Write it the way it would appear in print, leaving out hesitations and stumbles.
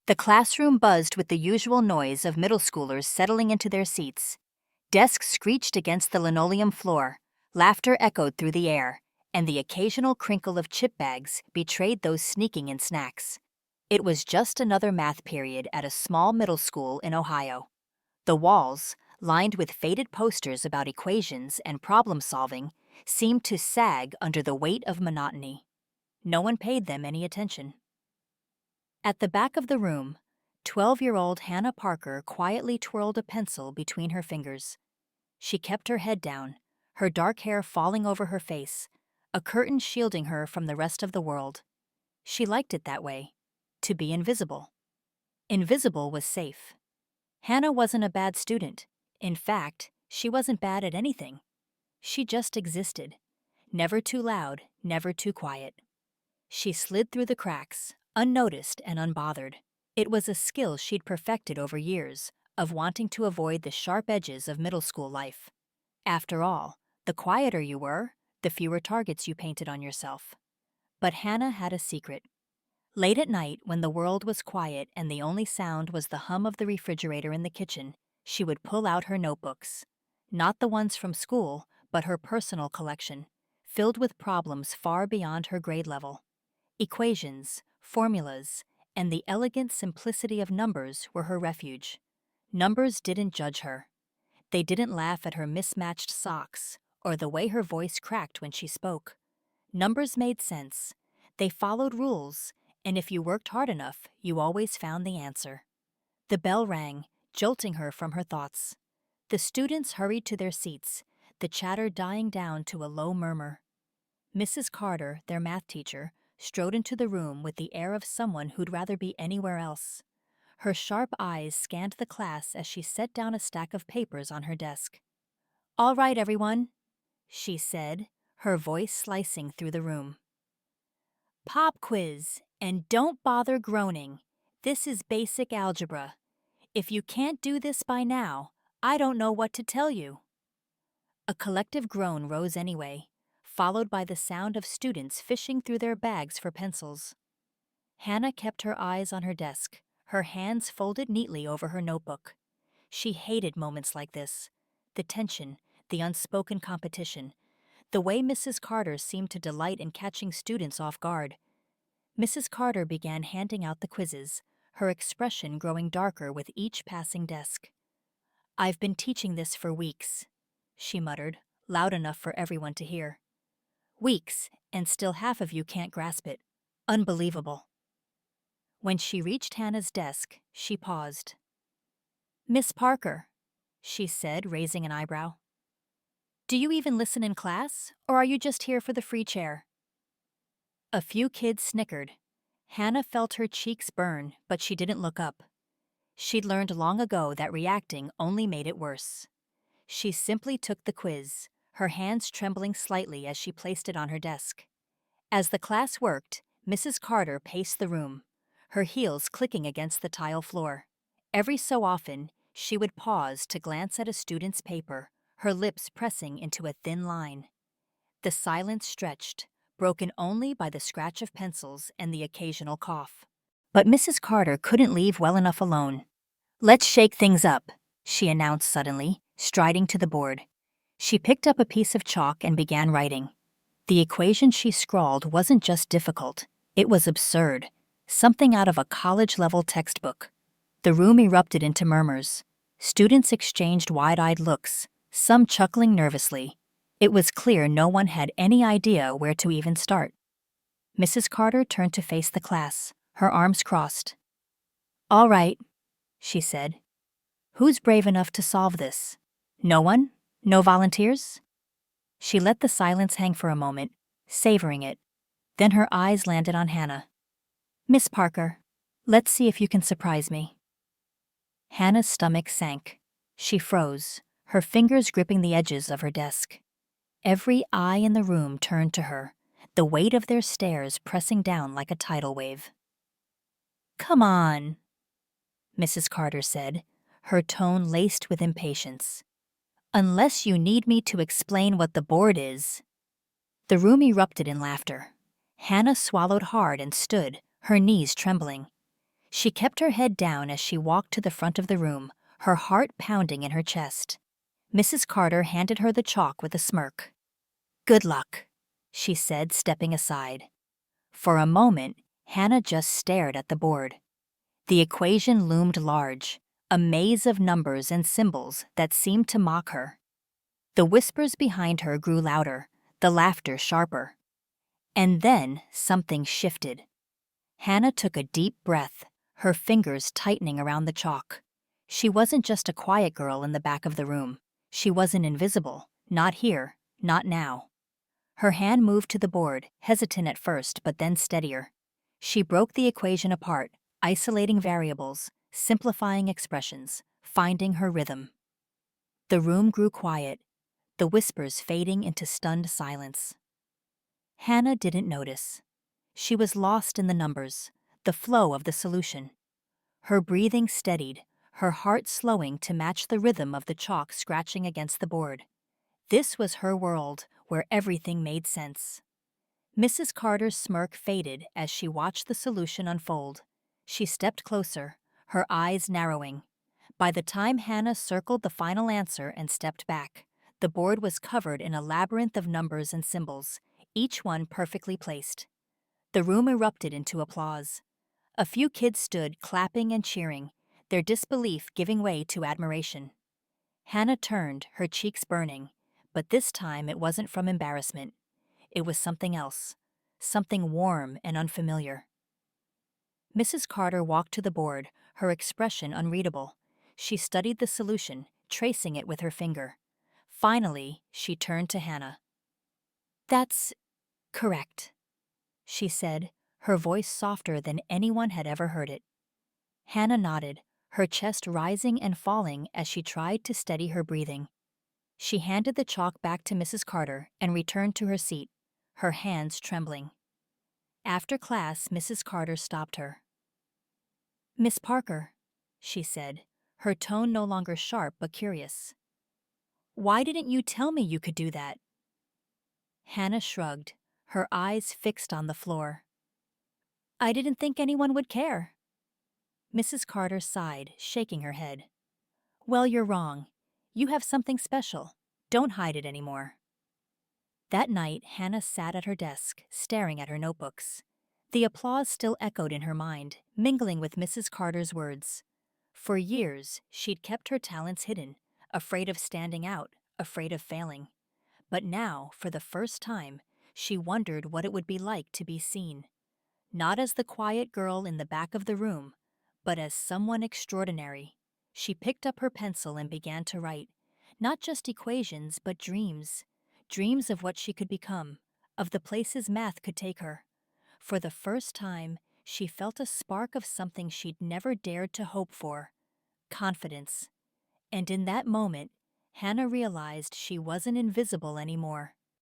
The classroom buzzed with the usual noise of middle schoolers settling into their seats. Desks screeched against the linoleum floor, laughter echoed through the air, and the occasional crinkle of chip bags betrayed those sneaking in snacks. It was just another math period at a small middle school in Ohio. The walls, lined with faded posters about equations and problem solving, seemed to sag under the weight of monotony. No one paid them any attention. At the back of the room, 12-year-old Hannah Parker quietly twirled a pencil between her fingers. She kept her head down, her dark hair falling over her face, a curtain shielding her from the rest of the world. She liked it that way, to be invisible. Invisible was safe. Hannah wasn't a bad student. In fact, she wasn't bad at anything. She just existed. Never too loud, never too quiet. She slid through the cracks, unnoticed and unbothered. It was a skill she'd perfected over years of wanting to avoid the sharp edges of middle school life. After all, the quieter you were, the fewer targets you painted on yourself. But Hannah had a secret. Late at night, when the world was quiet and the only sound was the hum of the refrigerator in the kitchen, she would pull out her notebooks. Not the ones from school, but her personal collection, filled with problems far beyond her grade level. Equations, formulas, and the elegant simplicity of numbers were her refuge. Numbers didn't judge her. They didn't laugh at her mismatched socks or the way her voice cracked when she spoke. Numbers made sense. They followed rules, and if you worked hard enough, you always found the answer. The bell rang, jolting her from her thoughts. The students hurried to their seats, the chatter dying down to a low murmur. Mrs. Carter, their math teacher, strode into the room with the air of someone who'd rather be anywhere else. Her sharp eyes scanned the class as she set down a stack of papers on her desk. "All right, everyone," she said, her voice slicing through the room. "Pop quiz, and don't bother groaning. This is basic algebra. If you can't do this by now, I don't know what to tell you." A collective groan rose anyway, followed by the sound of students fishing through their bags for pencils. Hannah kept her eyes on her desk, her hands folded neatly over her notebook. She hated moments like this. The tension, the unspoken competition, the way Mrs. Carter seemed to delight in catching students off guard. Mrs. Carter began handing out the quizzes, her expression growing darker with each passing desk. "I've been teaching this for weeks," she muttered, loud enough for everyone to hear. "Weeks, and still half of you can't grasp it. Unbelievable." When she reached Hannah's desk, she paused. "Miss Parker," she said, raising an eyebrow. "Do you even listen in class, or are you just here for the free chair?" A few kids snickered. Hannah felt her cheeks burn, but she didn't look up. She'd learned long ago that reacting only made it worse. She simply took the quiz, her hands trembling slightly as she placed it on her desk. As the class worked, Mrs. Carter paced the room, her heels clicking against the tile floor. Every so often, she would pause to glance at a student's paper, her lips pressing into a thin line. The silence stretched, broken only by the scratch of pencils and the occasional cough. But Mrs. Carter couldn't leave well enough alone. "Let's shake things up," she announced suddenly, striding to the board. She picked up a piece of chalk and began writing. The equation she scrawled wasn't just difficult, it was absurd, something out of a college-level textbook. The room erupted into murmurs. Students exchanged wide-eyed looks, some chuckling nervously. It was clear no one had any idea where to even start. Mrs. Carter turned to face the class, her arms crossed. "All right," she said. "Who's brave enough to solve this? No one? No volunteers?" She let the silence hang for a moment, savoring it. Then her eyes landed on Hannah. "Miss Parker, let's see if you can surprise me." Hannah's stomach sank. She froze, her fingers gripping the edges of her desk. Every eye in the room turned to her, the weight of their stares pressing down like a tidal wave. "Come on," Mrs. Carter said, her tone laced with impatience. "Unless you need me to explain what the board is." The room erupted in laughter. Hannah swallowed hard and stood, her knees trembling. She kept her head down as she walked to the front of the room, her heart pounding in her chest. Mrs. Carter handed her the chalk with a smirk. "Good luck," she said, stepping aside. For a moment, Hannah just stared at the board. The equation loomed large, a maze of numbers and symbols that seemed to mock her. The whispers behind her grew louder, the laughter sharper. And then something shifted. Hannah took a deep breath, her fingers tightening around the chalk. She wasn't just a quiet girl in the back of the room. She wasn't invisible, not here, not now. Her hand moved to the board, hesitant at first but then steadier. She broke the equation apart, isolating variables, simplifying expressions, finding her rhythm. The room grew quiet, the whispers fading into stunned silence. Hannah didn't notice. She was lost in the numbers, the flow of the solution. Her breathing steadied, her heart slowing to match the rhythm of the chalk scratching against the board. This was her world, where everything made sense. Mrs. Carter's smirk faded as she watched the solution unfold. She stepped closer, her eyes narrowing. By the time Hannah circled the final answer and stepped back, the board was covered in a labyrinth of numbers and symbols, each one perfectly placed. The room erupted into applause. A few kids stood clapping and cheering, their disbelief giving way to admiration. Hannah turned, her cheeks burning, but this time it wasn't from embarrassment. It was something else, something warm and unfamiliar. Mrs. Carter walked to the board, her expression unreadable. She studied the solution, tracing it with her finger. Finally, she turned to Hannah. "That's correct," she said, her voice softer than anyone had ever heard it. Hannah nodded, her chest rising and falling as she tried to steady her breathing. She handed the chalk back to Mrs. Carter and returned to her seat, her hands trembling. After class, Mrs. Carter stopped her. "Miss Parker," she said, her tone no longer sharp but curious. "Why didn't you tell me you could do that?" Hannah shrugged, her eyes fixed on the floor. "I didn't think anyone would care." Mrs. Carter sighed, shaking her head. "Well, you're wrong. You have something special. Don't hide it anymore." That night, Hannah sat at her desk, staring at her notebooks. The applause still echoed in her mind, mingling with Mrs. Carter's words. For years, she'd kept her talents hidden, afraid of standing out, afraid of failing. But now, for the first time, she wondered what it would be like to be seen. Not as the quiet girl in the back of the room, but as someone extraordinary. She picked up her pencil and began to write, not just equations, but dreams. Dreams of what she could become, of the places math could take her. For the first time, she felt a spark of something she'd never dared to hope for: confidence. And in that moment, Hannah realized she wasn't invisible anymore.